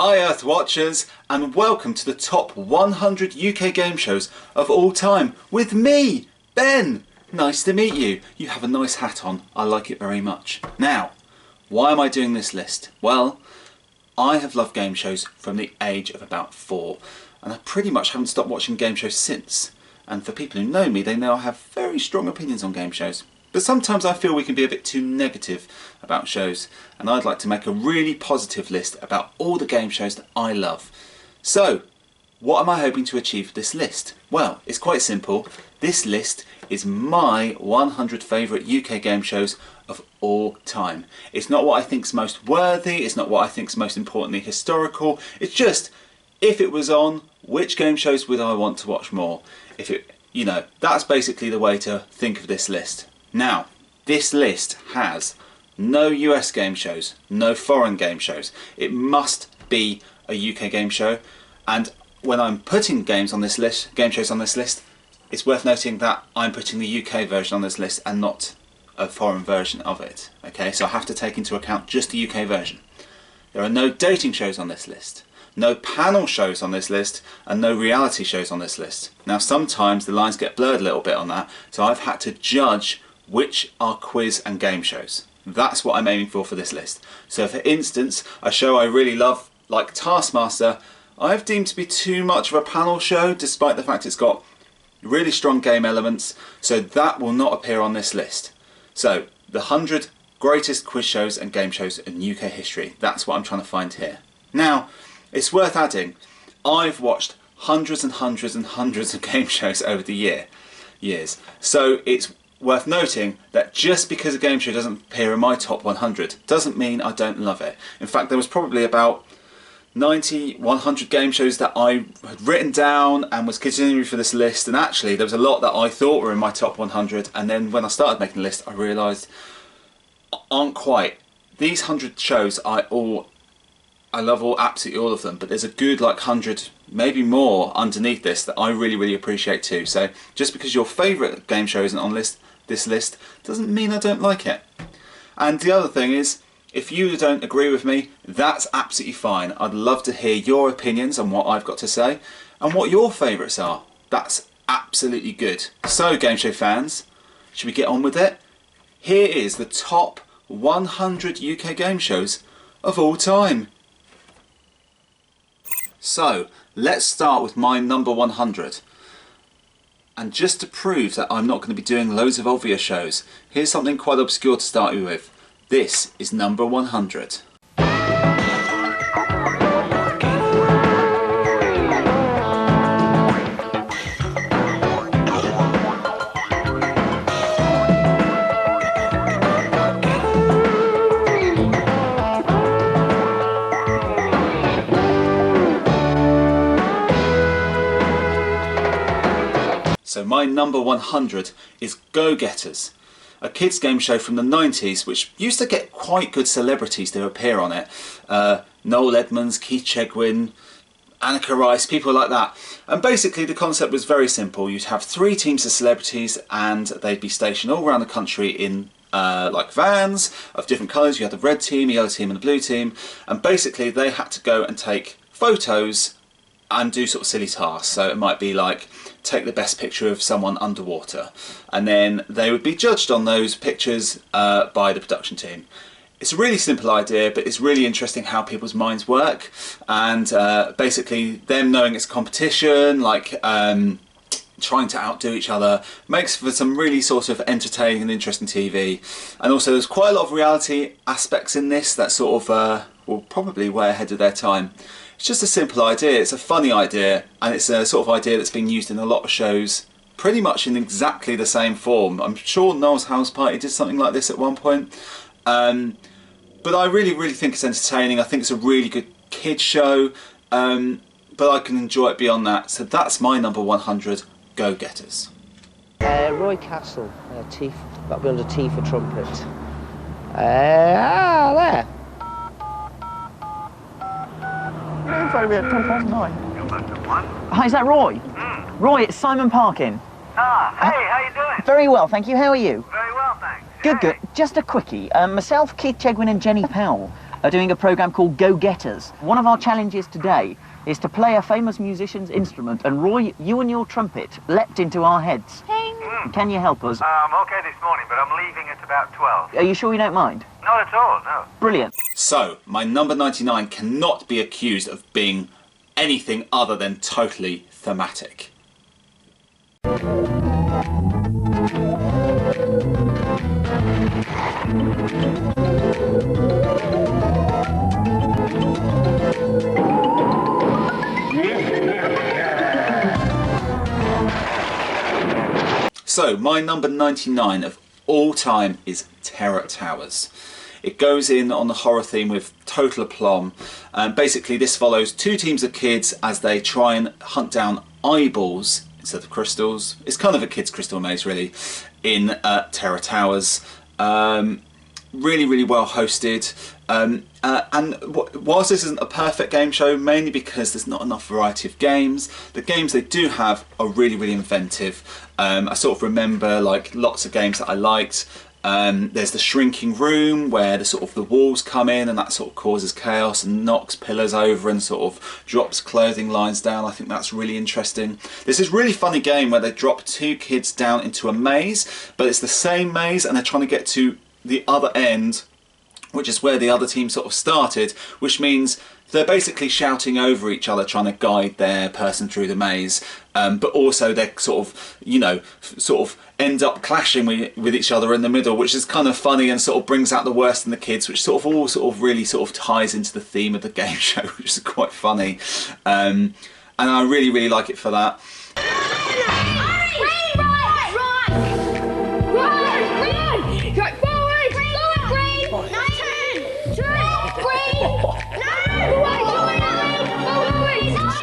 Hi Earth Watchers, and welcome to the top 100 UK game shows of all time with me, Ben. Nice to meet you. You have a nice hat on. I like it very much. Now, why am I doing this list? Well, I have loved game shows from the age of about 4, and I pretty much haven't stopped watching game shows since. And for people who know me, they know I have very strong opinions on game shows. But sometimes I feel we can be a bit too negative about shows, and I'd like to make a really positive list about all the game shows that I love. So, what am I hoping to achieve with this list? Well, it's quite simple. This list is my 100 favourite UK game shows of all time. It's not what I think's most worthy, it's not what I think's most importantly historical, it's just, if it was on, which game shows would I want to watch more? That's basically the way to think of this list. Now, this list has no US game shows, no foreign game shows. It must be a UK game show, and when I'm putting game shows on this list, it's worth noting that I'm putting the UK version on this list and not a foreign version of it. Okay, so I have to take into account just the UK version. There are no dating shows on this list, no panel shows on this list, and no reality shows on this list. Now, sometimes the lines get blurred a little bit on that, so I've had to judge which are quiz and game shows. That's what I'm aiming for this list. So for instance, a show I really love, like Taskmaster, I've deemed to be too much of a panel show, despite the fact it's got really strong game elements, so that will not appear on this list. So, the 100 greatest quiz shows and game shows in UK history, that's what I'm trying to find here. Now, it's worth adding, I've watched hundreds and hundreds and hundreds of game shows over the years, so it's worth noting that just because a game show doesn't appear in my top 100 doesn't mean I don't love it. In fact, there was probably about 90, 100 game shows that I had written down and was continuing for this list, and actually there was a lot that I thought were in my top 100, and then when I started making the list I realised aren't quite. These 100 shows I love absolutely all of them, but there's a good 100, maybe more underneath this that I really appreciate too. So just because your favourite game show isn't on this list doesn't mean I don't like it. And the other thing is, if you don't agree with me, that's absolutely fine. I'd love to hear your opinions on what I've got to say and what your favourites are. That's absolutely good. So game show fans, should we get on with it? Here is the top 100 UK game shows of all time. So let's start with my number 100. And just to prove that I'm not going to be doing loads of obvious shows, here's something quite obscure to start you with. This is number 100. So my number 100 is Gogetters, a kids game show from the 90s which used to get quite good celebrities to appear on it. Noel Edmonds, Keith Chegwin, Annika Rice, people like that. And basically the concept was very simple. You'd have 3 teams of celebrities and they'd be stationed all around the country in vans of different colours. You had the red team, the yellow team and the blue team, and basically they had to go and take photos and do sort of silly tasks. So it might be like, take the best picture of someone underwater, and then they would be judged on those pictures by the production team. It's a really simple idea, but it's really interesting how people's minds work, and basically them knowing it's a competition, trying to outdo each other, makes for some really sort of entertaining and interesting TV. And also there's quite a lot of reality aspects in this that sort of were probably way ahead of their time. It's just a simple idea, it's a funny idea, and it's a sort of idea that's been used in a lot of shows pretty much in exactly the same form. I'm sure Noel's House Party did something like this at one point, but I really think it's entertaining. I think it's a really good kids show, but I can enjoy it beyond that. So that's my number 100, Go-Getters. Roy Castle, that'll be under T for trumpet. There. Over at 10:09. Hi, is that Roy? Roy, it's Simon Parkin. Ah, hey, how you doing? Very well, thank you. How are you? Very well, thanks. Good. Just a quickie. Myself, Keith Chegwin and Jenny Powell are doing a programme called Gogetters. One of our challenges today is to play a famous musician's instrument, and Roy, you and your trumpet leapt into our heads. Can you help us? I'm okay this morning, but I'm leaving at about 12. Are you sure you don't mind? Not at all, no. Brilliant. So, my number 99 cannot be accused of being anything other than totally thematic. So, my number 99 of all time is Terror Towers. It goes in on the horror theme with total aplomb. Basically, this follows two teams of kids as they try and hunt down eyeballs instead of crystals. It's kind of a kid's crystal maze, really, in Terror Towers. Really, really well hosted. And whilst this isn't a perfect game show, mainly because there's not enough variety of games, the games they do have are really, really inventive. I sort of remember like lots of games that I liked. There's the shrinking room where the walls come in and that sort of causes chaos and knocks pillars over and sort of drops clothing lines down. I think that's really interesting. There's this really funny game where they drop two kids down into a maze, but it's the same maze and they're trying to get to the other end, which is where the other team sort of started, which means they're basically shouting over each other, trying to guide their person through the maze, but also they sort of end up clashing with each other in the middle, which is kind of funny and sort of brings out the worst in the kids, which really ties into the theme of the game show, which is quite funny, and I really, really like it for that.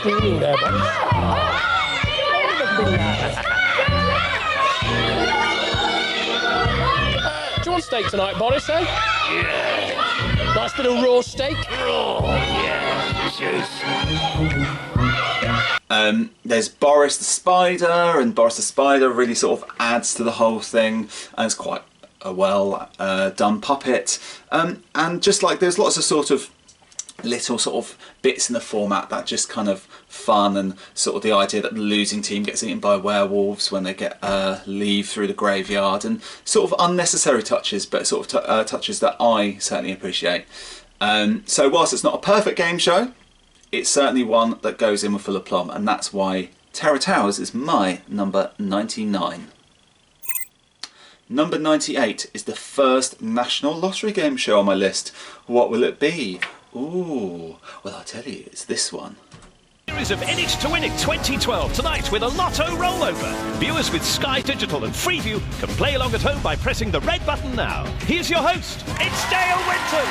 Do you want steak tonight, Boris, eh? Yeah. Nice bit of raw steak. Oh, yeah. Cheers. There's Boris the Spider, and Boris the Spider really sort of adds to the whole thing, and it's quite a well done puppet. And just like there's lots of sort of little sort of bits in the format that just kind of fun, and sort of the idea that the losing team gets eaten by werewolves when they get leave through the graveyard, and sort of unnecessary touches, but sort of touches that I certainly appreciate. So whilst it's not a perfect game show, it's certainly one that goes in with full aplomb, and that's why Terror Towers is my number 99. Number 98 is the first national lottery game show on my list. What will it be? Ooh, well, I'll tell you, it's this one. Series of In It to Win It 2012 tonight with a lotto rollover. Viewers with Sky Digital and Freeview can play along at home by pressing the red button now. Here's your host, it's Dale Winton.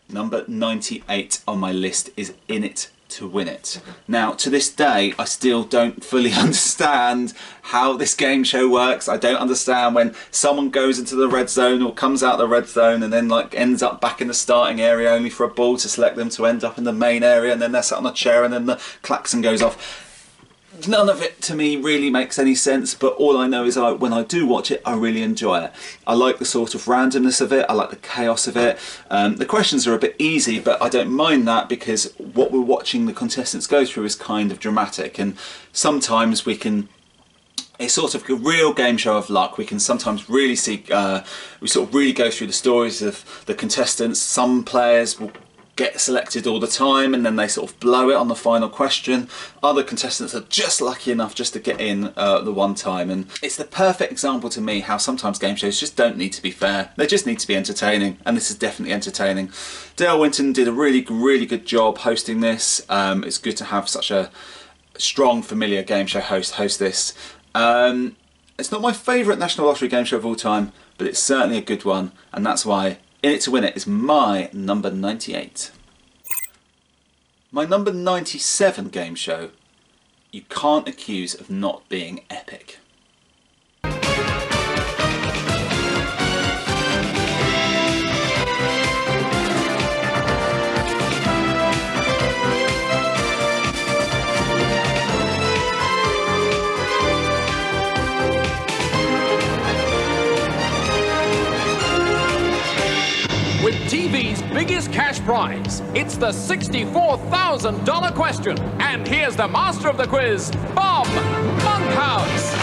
Number 98 on my list is In It to Win It. Now, to this day, I still don't fully understand how this game show works. I don't understand when someone goes into the red zone or comes out the red zone and then like ends up back in the starting area only for a ball to select them to end up in the main area, and then they're sat on a chair and then the klaxon goes off. None of it to me really makes any sense, but all I know is when I do watch it, I really enjoy it. I like the sort of randomness of it, I like the chaos of it. The questions are a bit easy, but I don't mind that because what we're watching the contestants go through is kind of dramatic, and sometimes it's sort of a real game show of luck. We can sometimes really see, we sort of really go through the stories of the contestants. Some players will get selected all the time and then they sort of blow it on the final question. Other contestants are just lucky enough just to get in the one time, and it's the perfect example to me how sometimes game shows just don't need to be fair. They just need to be entertaining, and this is definitely entertaining. Dale Winton did a really, really good job hosting this. It's good to have such a strong, familiar game show host this. It's not my favourite National Lottery game show of all time, but it's certainly a good one, and that's why In It to Win It is my number 98. My number 97 game show, you can't accuse of not being epic. biggest cash prize. It's the $64,000 question. And here's the master of the quiz, Bob Monkhouse.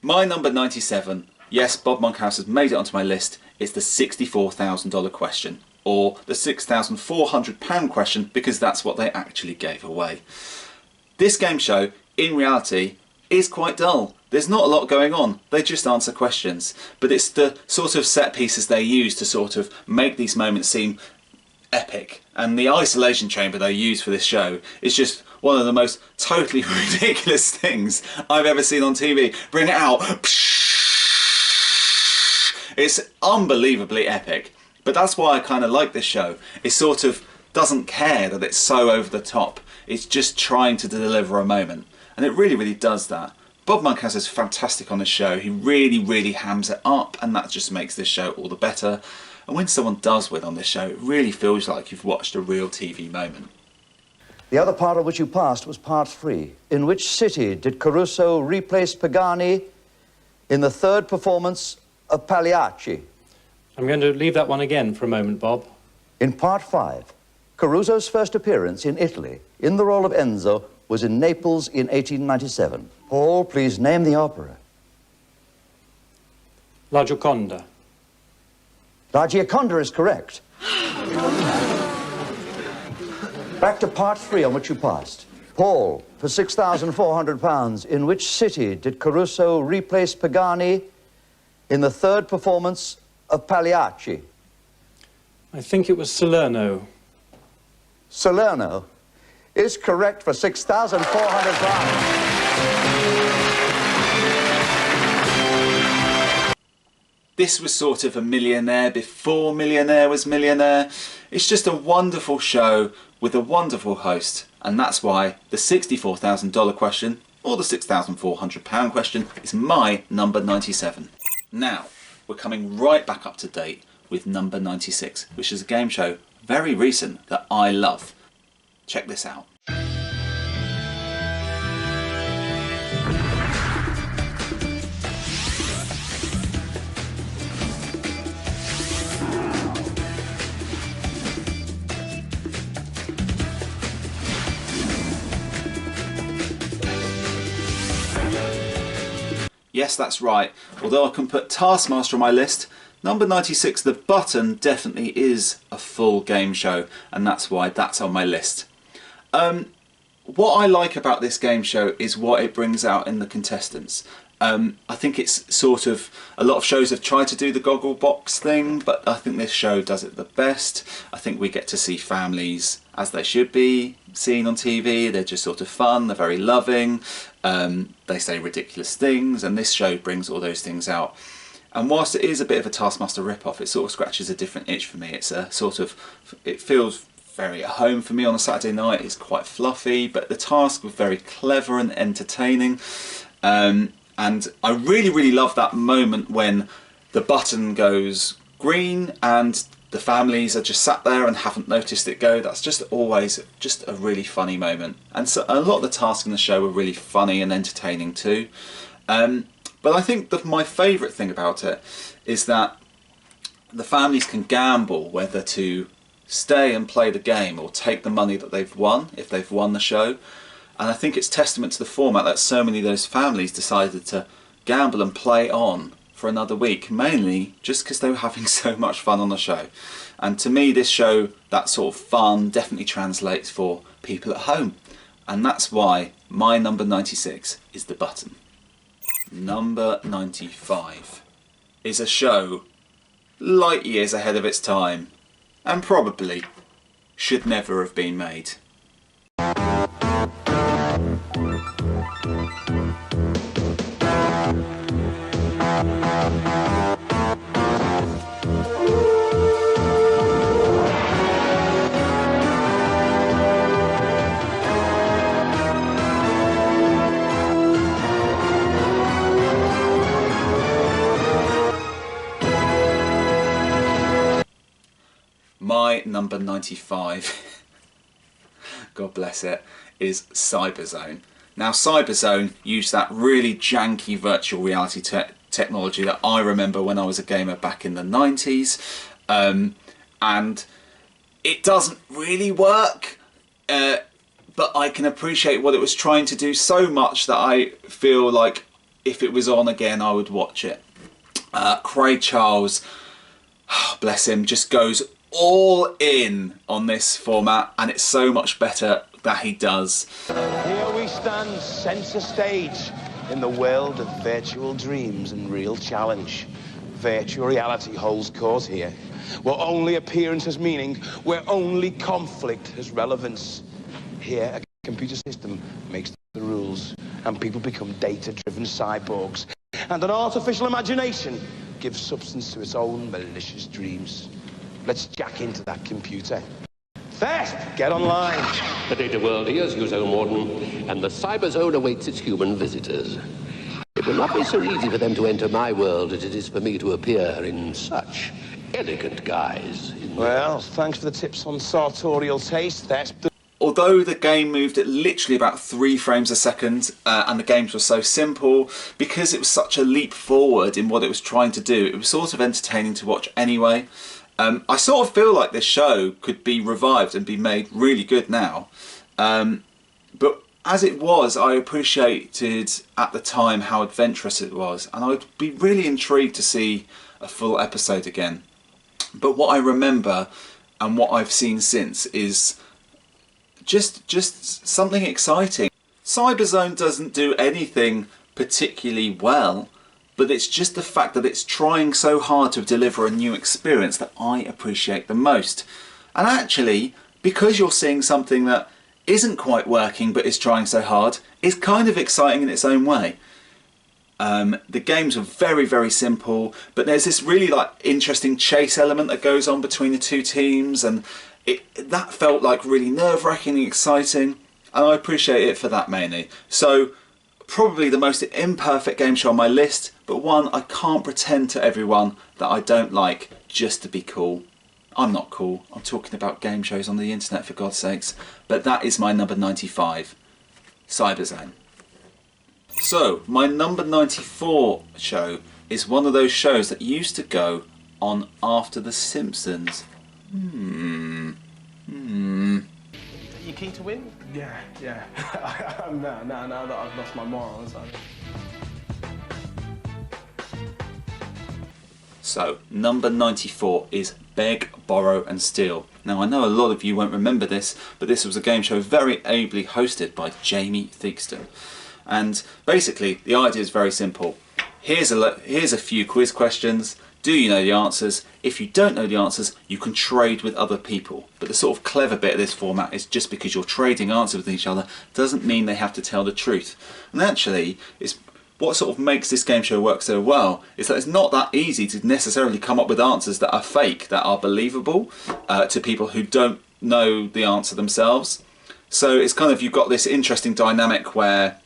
My number 97. Yes, Bob Monkhouse has made it onto my list. It's the $64,000 question, or the £6,400 question, because that's what they actually gave away. This game show, in reality, is quite dull. There's not a lot going on. They just answer questions. But it's the sort of set pieces they use to sort of make these moments seem epic. And the isolation chamber they use for this show is just one of the most totally ridiculous things I've ever seen on TV. Bring it out. It's unbelievably epic. But that's why I kind of like this show. It sort of doesn't care that it's so over the top. It's just trying to deliver a moment. And it really, really does that. Bob Monkhouse is fantastic on this show. He really, really hams it up, and that just makes this show all the better. And when someone does win on this show, it really feels like you've watched a real TV moment. The other part of which you passed was part 3. In which city did Caruso replace Pagani in the third performance of Pagliacci? I'm going to leave that one again for a moment, Bob. In part 5, Caruso's first appearance in Italy in the role of Enzo was in Naples in 1897. Paul, please name the opera. La Gioconda. La Gioconda is correct. Back to part 3 on which you passed. Paul, for £6,400, in which city did Caruso replace Pagani in the third performance of Pagliacci? I think it was Salerno. Salerno is correct for £6,400. This was sort of a Millionaire before Millionaire was Millionaire. It's just a wonderful show with a wonderful host, and that's why the $64,000 question, or the £6,400 question, is my number 97. Now, we're coming right back up to date with number 96, which is a game show very recent that I love. Check this out. Yes, that's right. Although I can put Taskmaster on my list, number 96, The Button, definitely is a full game show, and that's why that's on my list. What I like about this game show is what it brings out in the contestants. I think it's sort of, a lot of shows have tried to do the goggle box thing, but I think this show does it the best. I think we get to see families as they should be seen on TV. They're just sort of fun, they're very loving, they say ridiculous things, and this show brings all those things out. And whilst it is a bit of a Taskmaster rip-off, it sort of scratches a different itch for me. It's a sort of, it feels very at home for me on a Saturday night. It's quite fluffy, but the task was very clever and entertaining. And I really, really love that moment when the button goes green and the families are just sat there and haven't noticed it go. That's just always just a really funny moment. And so a lot of the tasks in the show are really funny and entertaining too. But I think that my favourite thing about it is that the families can gamble whether to stay and play the game or take the money that they've won if they've won the show. And I think it's testament to the format that so many of those families decided to gamble and play on for another week, mainly just because they were having so much fun on the show. And to me, this show, that sort of fun definitely translates for people at home. And that's why my number 96 is The Button. Number 95 is a show light years ahead of its time and probably should never have been made. My number 95, God bless it, is Cyberzone. Now Cyberzone used that really janky virtual reality technology that I remember when I was a gamer back in the 90s, and it doesn't really work, but I can appreciate what it was trying to do so much that I feel like if it was on again I would watch it. Craig Charles, bless him, just goes all in on this format, and it's so much better that he does. Here we stand, centre stage in the world of virtual dreams and real challenge. Virtual reality holds court here, where only appearance has meaning, where only conflict has relevance. Here, a computer system makes the rules, and people become data-driven cyborgs, and an artificial imagination gives substance to its own malicious dreams. Let's jack into that computer. Thesp, get online. The data world here's your zone warden, and the Cyberzone awaits its human visitors. It will not be so easy for them to enter my world as it is for me to appear in such elegant guise. Well, thanks for the tips on sartorial taste, Thesp. Although the game moved at literally about 3 frames a second, and the games were so simple, because it was such a leap forward in what it was trying to do, it was sort of entertaining to watch anyway. I sort of feel like this show could be revived and be made really good now. But as it was, I appreciated at the time how adventurous it was, and I would be really intrigued to see a full episode again. But what I remember and what I've seen since is just something exciting. Cyberzone doesn't do anything particularly well, but it's just the fact that it's trying so hard to deliver a new experience that I appreciate the most. And actually, because you're seeing something that isn't quite working but is trying so hard, is kind of exciting in its own way. The games are very, very simple, but there's this really like interesting chase element that goes on between the two teams, and that felt like really nerve-wracking and exciting, and I appreciate it for that mainly. So probably the most imperfect game show on my list, but one I can't pretend to everyone that I don't like just to be cool. I'm not cool, I'm talking about game shows on the internet, for God's sakes. But that is my number 95, Cyberzone. So my number 94 show is one of those shows that used to go on after The Simpsons. You keen to win? Yeah. now that I've lost my morals. So, number 94 is Beg, Borrow and Steal. Now, I know a lot of you won't remember this, but this was a game show very ably hosted by Jamie Theakston. And basically, the idea is very simple. Here's a few quiz questions. Do you know the answers? If you don't know the answers, you can trade with other people. But the sort of clever bit of this format is just because you're trading answers with each other doesn't mean they have to tell the truth. And actually, it's what sort of makes this game show work so well is that it's not that easy to necessarily come up with answers that are fake, that are believable to people who don't know the answer themselves. So it's kind of, you've got this interesting dynamic where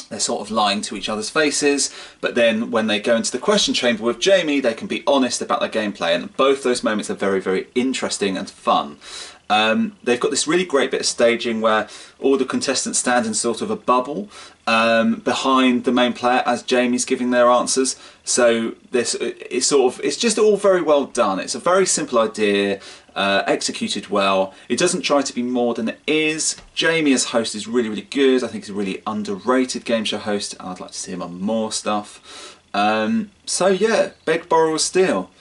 they're sort of lying to each other's faces, but then when they go into the question chamber with Jamie, they can be honest about their gameplay, and both those moments are very, very interesting and fun. They've got this really great bit of staging where all the contestants stand in sort of a bubble behind the main player as Jamie's giving their answers. So it's just all very well done. It's a very simple idea, executed well. It doesn't try to be more than it is. Jamie as host is really, really good. I think he's a really underrated game show host, and I'd like to see him on more stuff. So yeah, Beg, Borrow or Steal.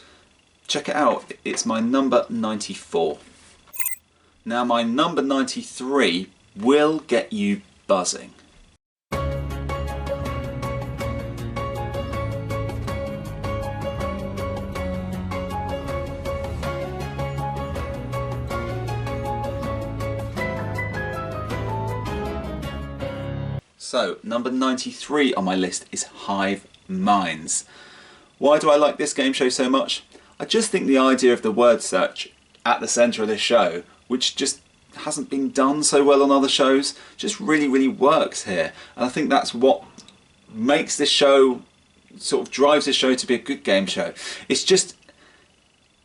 Check it out. It's my number 94. Now my number 93 will get you buzzing. So, number 93 on my list is Hive Minds. Why do I like this game show so much? I just think the idea of the word search at the centre of this show, which just hasn't been done so well on other shows, just really, really works here. And I think that's what makes this show, sort of drives this show to be a good game show. It's just,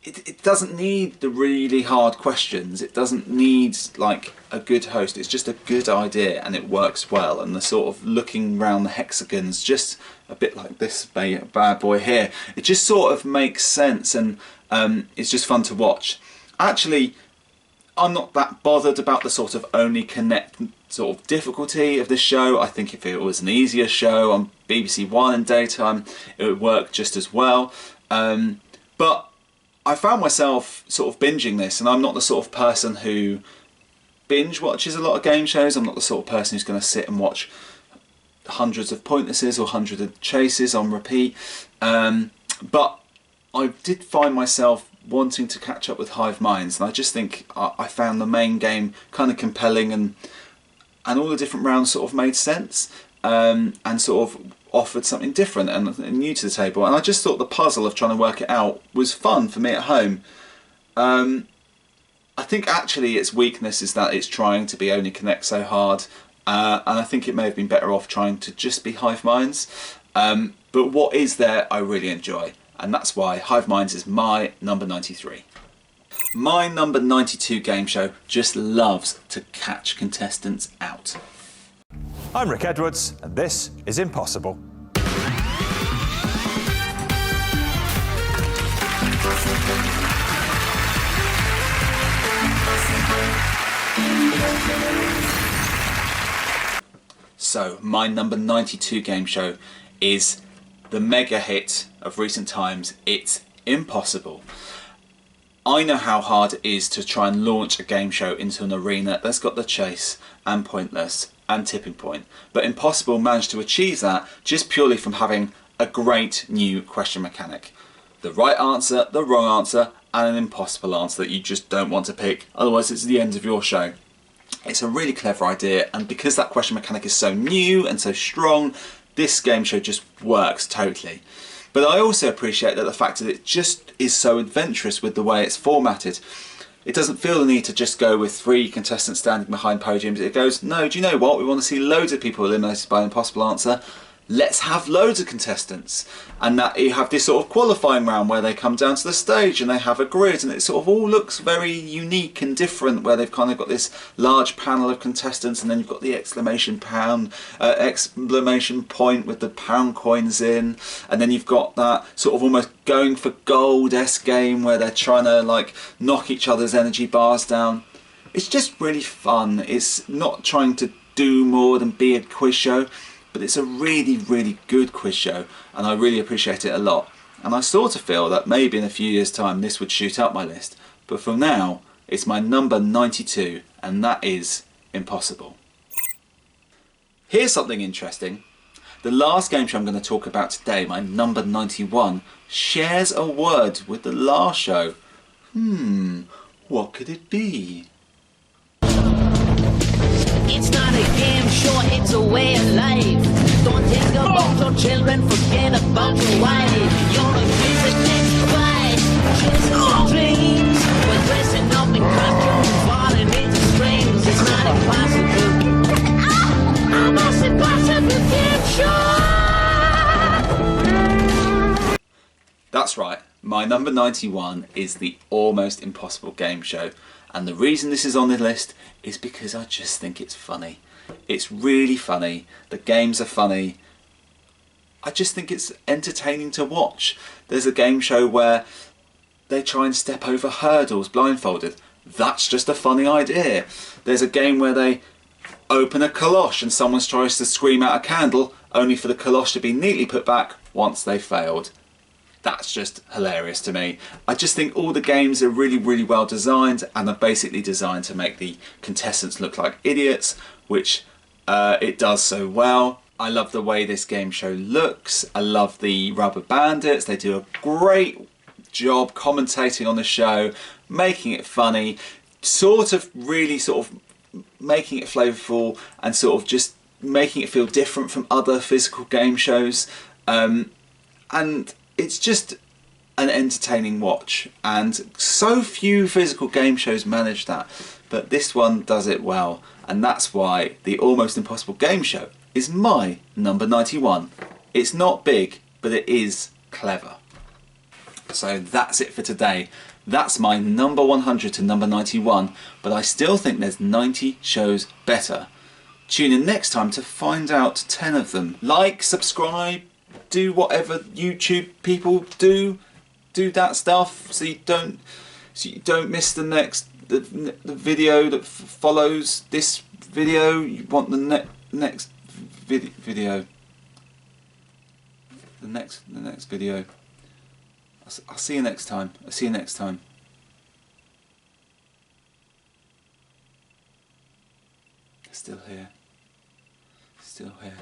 it doesn't need the really hard questions. It doesn't need like a good host. It's just a good idea and it works well. And the sort of looking around the hexagons, just a bit like this bad boy here, it just sort of makes sense, and it's just fun to watch. Actually, I'm not that bothered about the sort of only connect sort of difficulty of this show. I think if it was an easier show on BBC One in daytime, it would work just as well. But I found myself sort of binging this, and I'm not the sort of person who binge watches a lot of game shows. I'm not the sort of person who's going to sit and watch hundreds of pointlesses or hundreds of chases on repeat. But I did find myself wanting to catch up with Hive Minds, and I just think I found the main game kind of compelling, and all the different rounds sort of made sense, and sort of offered something different and new to the table. And I just thought the puzzle of trying to work it out was fun for me at home. I think actually its weakness is that it's trying to be only connect so hard, and I think it may have been better off trying to just be Hive Minds. But what is there I really enjoy, and that's why Hive Minds is my number 93. My number 92 game show just loves to catch contestants out. I'm Rick Edwards, and this is Impossible. So, my number 92 game show is the mega hit of recent times. It's Impossible. I know how hard it is to try and launch a game show into an arena that's got the chase and pointless and tipping point, but Impossible managed to achieve that just purely from having a great new question mechanic. The right answer, the wrong answer, and an impossible answer that you just don't want to pick, otherwise it's the end of your show. It's a really clever idea, and because that question mechanic is so new and so strong, this game show just works totally. But I also appreciate that the fact that it just is so adventurous with the way it's formatted. It doesn't feel the need to just go with 3 contestants standing behind podiums. It goes, no, do you know what? We want to see loads of people eliminated by an impossible answer. Let's have loads of contestants. And that you have this sort of qualifying round where they come down to the stage and they have a grid, and it sort of all looks very unique and different, where they've kind of got this large panel of contestants, and then you've got the exclamation point with the pound coins in, and then you've got that sort of almost going for gold-esque game where they're trying to like knock each other's energy bars down. It's just really fun. It's not trying to do more than be a quiz show, but it's a really, really good quiz show, and I really appreciate it a lot. And I sort of feel that maybe in a few years' time this would shoot up my list, but for now it's my number 92, and that is Impossible. Here's something interesting. The last game show I'm going to talk about today, my number 91, shares a word with the last show. What could it be? It's not a game show, it's a way of life. Don't think about your children, forget about your wife. You're a kid that next fight, chasing your dreams. We're dressing up in costumes, falling into streams. It's not impossible. Almost impossible game show. That's right, my number 91 is the Almost Impossible game show. And the reason this is on the list is because I just think it's funny. It's really funny. The games are funny. I just think it's entertaining to watch. There's a game show where they try and step over hurdles blindfolded. That's just a funny idea. There's a game where they open a kalosh and someone tries to scream out a candle, only for the kalosh to be neatly put back once they failed. That's just hilarious to me. I just think all the games are really, really well designed, and are basically designed to make the contestants look like idiots, which it does so well. I love the way this game show looks. I love the rubber bandits. They do a great job commentating on the show, making it funny, really making it flavourful, and sort of just making it feel different from other physical game shows. And it's just an entertaining watch, and so few physical game shows manage that, but this one does it well, and that's why the Almost Impossible game show is my number 91. It's not big, but it is clever. So that's it for today. That's my number 100 to number 91, but I still think there's 90 shows better. Tune in next time to find out 10 of them. Like, subscribe, do whatever YouTube people do. Do that stuff so you don't miss the next the video that follows this video. You want the next video. The next video. I'll see you next time. I'll see you next time. Still here. Still here.